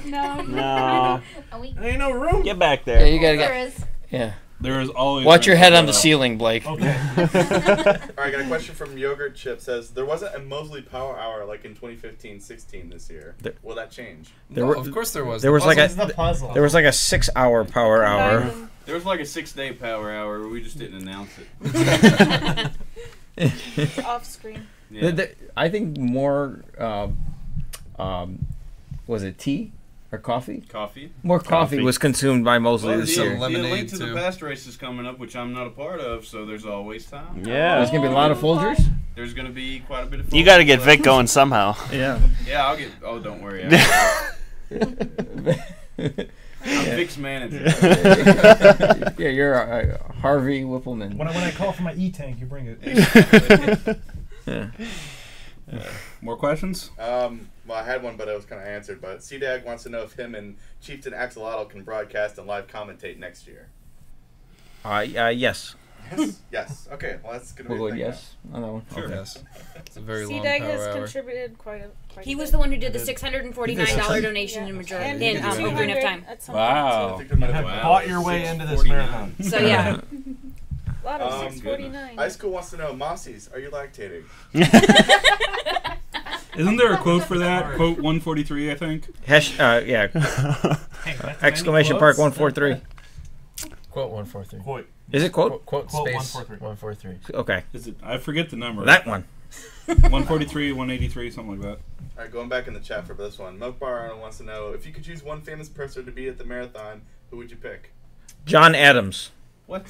in. No. No. A week. There ain't no room. Get back Yeah, there. you gotta There get. is. Yeah. There is always. Watch your head on the ceiling, Blake. Okay. All right, got a question from Yogurt Chip. Says there wasn't a Mosley Power Hour like in 2015-16 this year. Will that change? There No, were- of course there was. There was like It's the a puzzle. there was like a 6-hour power hour. There was like a 6-day power hour. We just didn't announce it. It's off screen. Yeah. I think more. Was it tea or coffee? Coffee. More coffee Coffee. was consumed by Mosley Well, this the, year. the Lemonade, Link to too. the Past race is coming up, which I'm not a part of, so there's always time. Yeah. There's gonna be a lot of Folgers. There's going to be quite a bit of You got to get Vic going somehow. Yeah. Yeah, I'll get... Oh, don't worry. I'm Vic's manager. Yeah, you're Harvey Whippleman. When I call for my E-tank, you bring it. Yeah. More questions? Well, I had one, but it was kind of answered. But CDAG wants to know if him and Chieftain Axolotl can broadcast and live commentate next year. Yes. Yes. Yes. Okay. Well, that's gonna be. We'll a go thing yes on that one. Sure. Yes. It's a very long CDAG power has hour. contributed quite He was the one who did the $649 donation in Majority And in 200 Ocarina of Time. at some Wow. point, now. You have bought your way into this marathon. So yeah. too. A lot of 649. Ice Cool wants to know, Mossies, are you lactating? Isn't there a quote for that? Quote 143, I think. Yeah. Exclamation mark 143. Quote 143. Quote. Is it quote? Quote Quote space 143. 143. Okay. Is it? I forget the number. That one. 143, 183, something like that. All right, going back in the chat for this one. Milk Bar Arnold wants to know, if you could choose one famous person to be at the marathon, who would you pick? John Adams. What?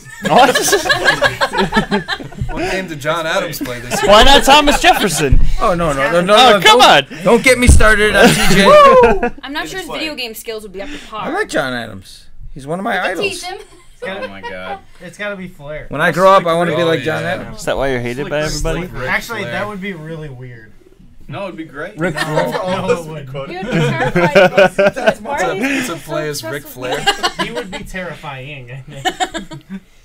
What game did John Adams play this year? Why not Thomas Jefferson? Oh no! Oh, come on. Don't get me started on TJ. I'm not sure his video game skills would be up to par. I like John Adams. He's one of my idols. Teach him. Oh my god. It's got to be Flair. When I grow up, I want to be like John Adams. Is that why you're hated by everybody? Actually, that would be really weird. No, it'd be great. Ric Flair. All of us would be You'd quoted. be terrified. That's To play as Ric Flair. He would be terrifying, I think.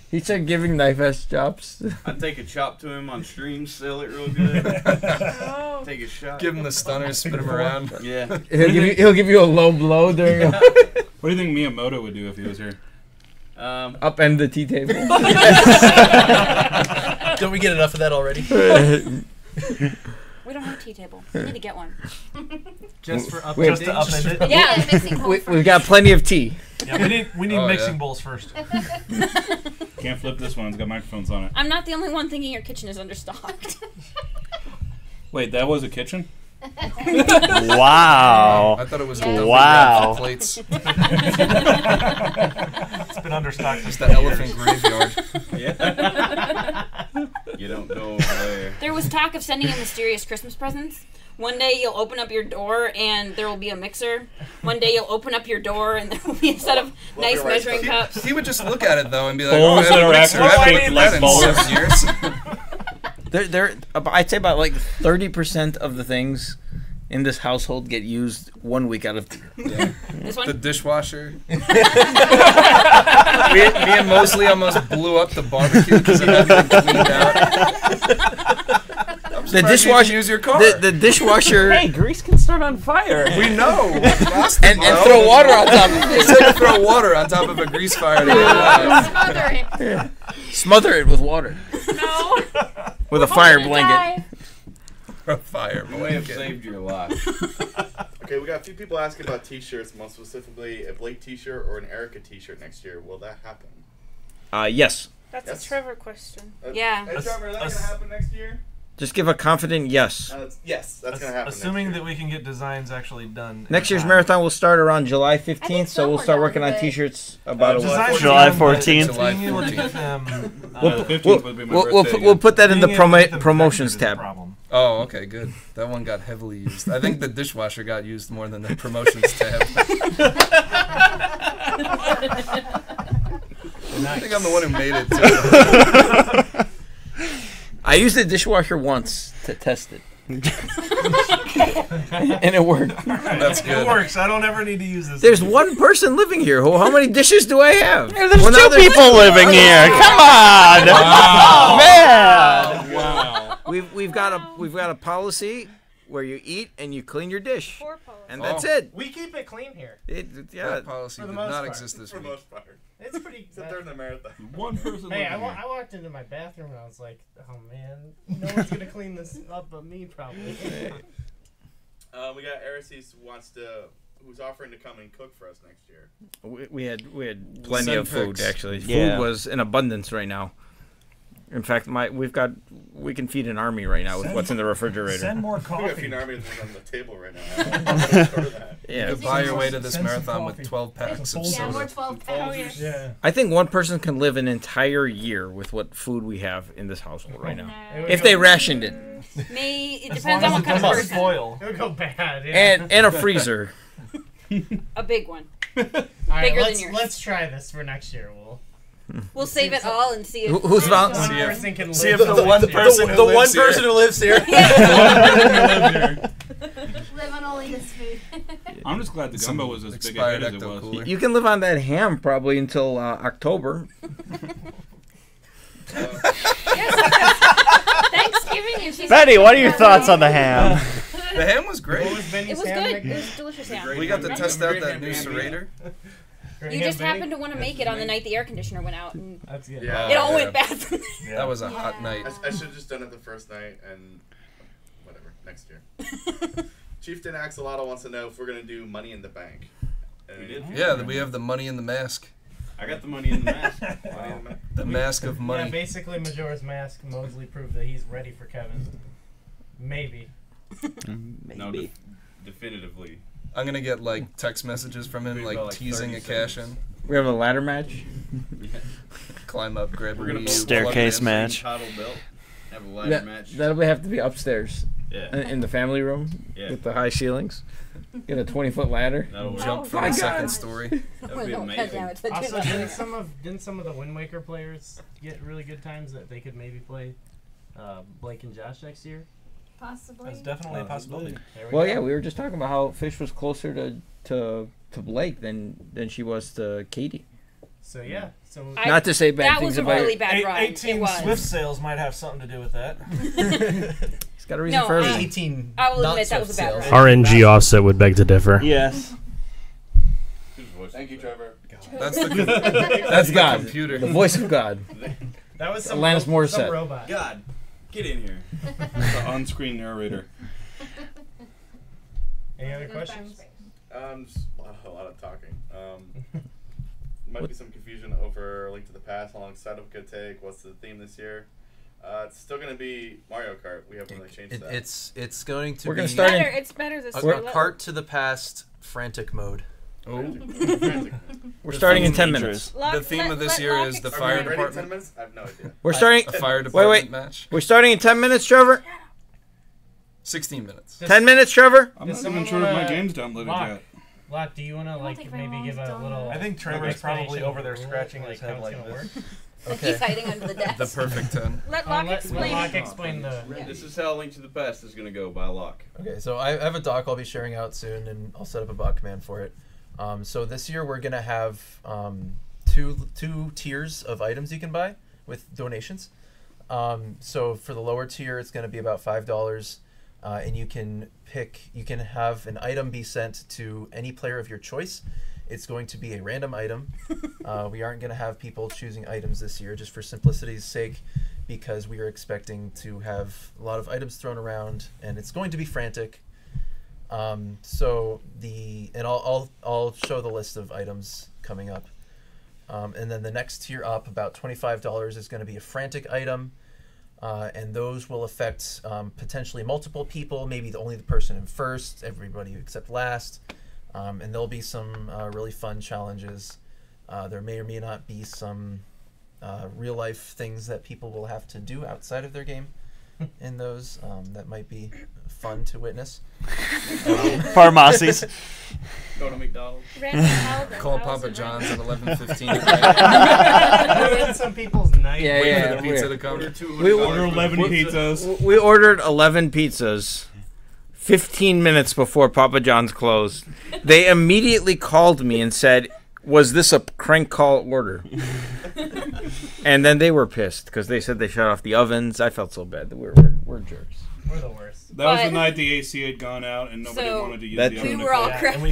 He said giving knife ass chops. I'd take a chop to him on stream, sell it real good. Oh. Take a shot. Give him the stunner, spin him around. Yeah. He'll give you a low blow during a What do you think Miyamoto would do if he was here? upend the tea table. Don't we get enough of that already? We don't have a tea table. We need to get one. Just for We have just to upend it. Yeah, mixing bowl We've got plenty of tea. Yeah, we need Oh, mixing yeah. bowls first. Can't flip this one. It's got microphones on it. I'm not the only one thinking your kitchen is understocked. Wait, that was a kitchen? Wow. I thought it was Yeah. a Wow. plates. It's been understocked. Just the elephant graveyard. Yeah. You don't know where. There was talk of sending in mysterious Christmas presents. One day you'll open up your door and there will be a mixer. One day you'll open up your door and there will be a set of nice your rice measuring cups. He would just look at it though and be like, Bowls "Oh, I that have are a mixer. I actually haven't like looked at bowls. that in 7 years." I'd say about like 30% of the things in this household get used 1 week out of. Yeah. This one? The dishwasher. me and Mosley almost blew up the barbecue because it hadn't been cleaned out. The dishwasher. Use your car. The dishwasher. Hey, grease can start on fire. We know. and throw water on top of He said to throw water on top of a grease fire. To get it out. Smother it. Yeah. Smother it with water. No. With a fire blanket. A fire The way have blanket. saved your life. Okay, we got a few people asking about T-shirts, most specifically a Blake T-shirt or an Erica T-shirt next year. Will that happen? Yes. That's Yes. a Trevor question. Yeah. Hey, Trevor, is that going to happen next year? Just give a confident yes. Yes, that's going to happen. Assuming next that year. we can get designs actually done. Next year's in time. marathon will start around July 15th, so we'll some start were working done, on but- t-shirts about a Designs week. July are done, but 14th. July being able to 14th. get them, The 15th would be my birthday. We'll put that in the being able to get them promotions effective is the tab. problem. Oh, okay, good. That one got heavily used. I think the dishwasher got used more than the promotions tab. I think I'm the one who made it, too. I used the dishwasher once to test it. And it worked. That's good. It works. I don't ever need to use this. There's one person living here. How many dishes do I have? There's two people living here. Come on. Wow. Man. Wow. We've got a policy where you eat and you clean your dish, and that's Oh. it. We keep it clean here. Yeah. That policy For the did most not part. exist this For the week. most part. It's pretty. Except during the marathon. One person Hey, living here. I walked into my bathroom and I was like, oh man, no one's gonna clean this up but me probably. We got Arises who's offering to come and cook for us next year. We had plenty Send of food pics. actually. Yeah. Food was in abundance right now. In fact, we can feed an army right now with what's in the refrigerator. Send more We got a coffee. few armies on the table right now. Yeah. You could buy your way to this Send some marathon with coffee. 12 packs of Yeah, more soda. 12 pounds. Yeah. I think one person can live an entire year with what food we have in this household right now. It would If go- they rationed it. It As depends long on as what it kind of doesn't person. spoil. It would go bad. Yeah. And a freezer. A big one. All right, bigger than let's, yours. let's try this for next year. We'll save it all and see if Who's One about? person can See live if the one next year. person The one person who lives here. Live on only this food. I'm just glad the Some gumbo was as big expired ahead as it Ecto was. Cooler. You can live on that ham probably until October. Thanksgiving and she's Betty, what are your thoughts on the ham? The ham was great. What was Benny's It was ham good. next- It was delicious ham. We got to test out that new ham. serrator. Great You ham, just Benny? happened to want to make it on the night the air conditioner went out, and That's good. Yeah. it all yeah. went bad. That was a hot night. I should have just done it the first night and whatever, next year. Chieftain Axolotl wants to know if we're going to do Money in the Bank. We did. Yeah, we have the money in the mask. I got the money in the mask. Money in the Bank. The mask of Yeah, money. basically Majora's Mask. Mosley proved that he's ready for Kevin. Maybe. No, definitively. I'm gonna get like text messages from him, About, like like, teasing 30 a cash in. We have a ladder match. Climb up, grab a We're gonna Wii U, Staircase plug it in. match. Title belt. Have a ladder match. That'll have to be upstairs Yeah. in the family room Yeah. with the high ceilings. Get a 20-foot ladder. That'll work. Jump from my the God. second story. That would be amazing. Also, didn't some of the Wind Waker players get really good times that they could maybe play Blake and Josh next year? Possibly. That's definitely a possibility. Well, yeah, we were just talking about how Fish was closer to Blake than she was to Katie. So yeah, so not to say bad things about really bad run. 18 It was. Swift sales might have something to do with that. It's got a reason No, for everything. 18. I will not admit that was a Swift bad sales. run. RNG offset would beg to differ. Yes. Thank you, Trevor. That's the That's God. computer. The voice of God. That was some Alanis Morissette. some robot. God, get in here. The on-screen narrator. Any other questions? Just a lot of talking. Might be some confusion over Link to the Past, how long setup could take, what's the theme this year. It's still going to be Mario Kart. We haven't really changed that. It's going to We're be gonna start in- It's better this a year. Kart to the Past frantic mode. Oh. We're starting in 10 minutes. The theme of this year is the fire Are we ready in 10 department. minutes? I have no idea. We're starting. A fire department Wait. match. We're starting in 10 minutes, Trevor. 16 minutes. 10 minutes, Trevor. I'm Does not even someone sure if my wanna- game's downloaded Locke. yet. Locke, do you want to like take my maybe give mom's a little? I think Trevor's probably explanation over there of the scratching rule, his how head it's like gonna this. work? Okay. He's hiding under the desk. The perfect 10. Let Locke explain. Let Locke explain the. This is how Link to the Past is going to go by Locke. Okay, so I have a doc I'll be sharing out soon, and I'll set up a bot command for it. So this year we're gonna have two tiers of items you can buy with donations. So for the lower tier, it's gonna be about $5, and you can have an item be sent to any player of your choice. It's going to be a random item. We aren't going to have people choosing items this year, just for simplicity's sake, because we are expecting to have a lot of items thrown around, and it's going to be frantic. And I'll show the list of items coming up. And then the next tier up, about $25, is going to be a frantic item. And those will affect potentially multiple people, maybe only the person in first, everybody except last. And there'll be some really fun challenges. There may or may not be some real life things that people will have to do outside of their game in those that might be fun to witness. Pharmacies. Go to McDonald's. Call Papa John's at 11:15. Ruin some people's night. Wait for the pizza to come. We ordered 11 pizzas. We ordered 11 pizzas 15 minutes before Papa John's closed. They immediately called me and said, "Was this a crank call order?" And then they were pissed because they said they shut off the ovens. I felt so bad. We're jerks. We're the worst. That was the night the AC had gone out and nobody wanted to use the oven. We to were all cook. and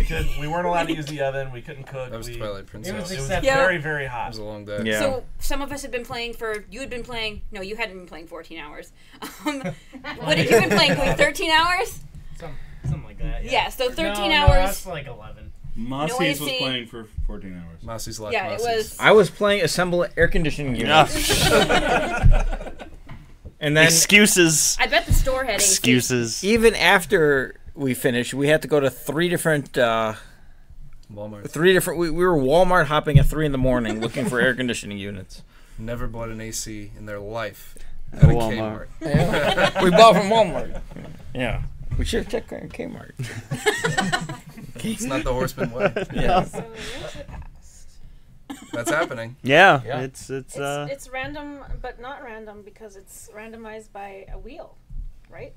we weren't allowed to use the oven. We couldn't cook. That was Twilight Princess. It was very, very hot. It was a long day. Yeah. So some of us had been playing you had been playing, no, you hadn't been playing 14 hours. What had you been playing, 13 hours? Something like that. Yeah, so 13 no, hours. That's like 11. Mossie's was AC. playing for 14 hours. Mossie's like Yeah, it was. I was playing assemble air conditioning units. And then Excuses. I bet the store had AC. Excuses. even after we finished, we had to go to three different. Walmart. We were Walmart hopping at 3 a.m. looking for air conditioning units. Never bought an AC in their life at a Walmart. Kmart. We bought from Walmart. Yeah, we should have checked on Kmart. It's not the Horseman way. Yeah. So Link to the Past. That's happening. Yeah, Yeah. It's random, but not random because it's randomized by a wheel, right?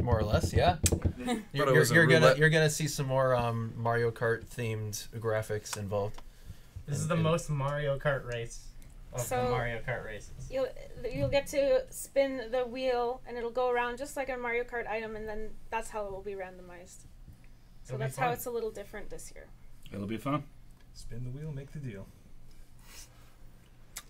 More or less, yeah. But it was a roulette. You're gonna see some more Mario Kart themed graphics involved. This is the most Mario Kart race of So- the Mario Kart races. You'll get to spin the wheel and it'll go around just like a Mario Kart item, and then that's how it will be randomized. So It'll be that's how fun. it's a little different this year. It'll be fun. Spin the wheel, make the deal.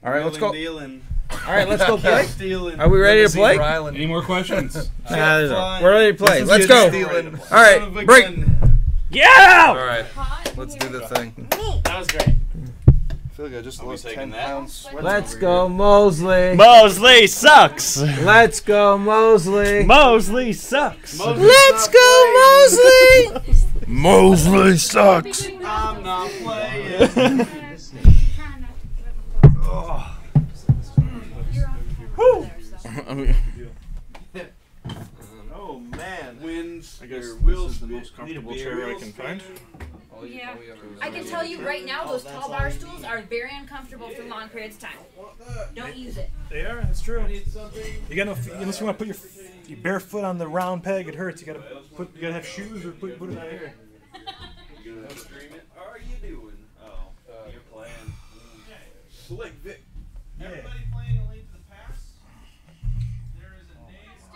All right, let's go. Dealing. All right, let's go play. Stealing. Are we ready to play? Any more questions? We're ready to play. Let's go. Stealing. All right, break. Yeah! All right, let's do the thing. That was great. I feel like I just Are we lost taking 10 that? pounds sweat. Let's go, Mosley. Mosley sucks. Let's go, Mosley. Mosley sucks. Let's go, Mosley. Mosley sucks. I'm not playing. Oh man, wins. I guess your this wheels is the most need comfortable to be a chair I real can spinner. find. Yeah. I can tell you right now, those tall bar stools are very uncomfortable for long periods of time. Don't use it. They are. That's true. You got no. Unless you want to put your you barefoot on the round peg, it hurts. You gotta have shoes or put it out here. You gonna stream it? How are you doing? Oh, you're playing. Slick Vic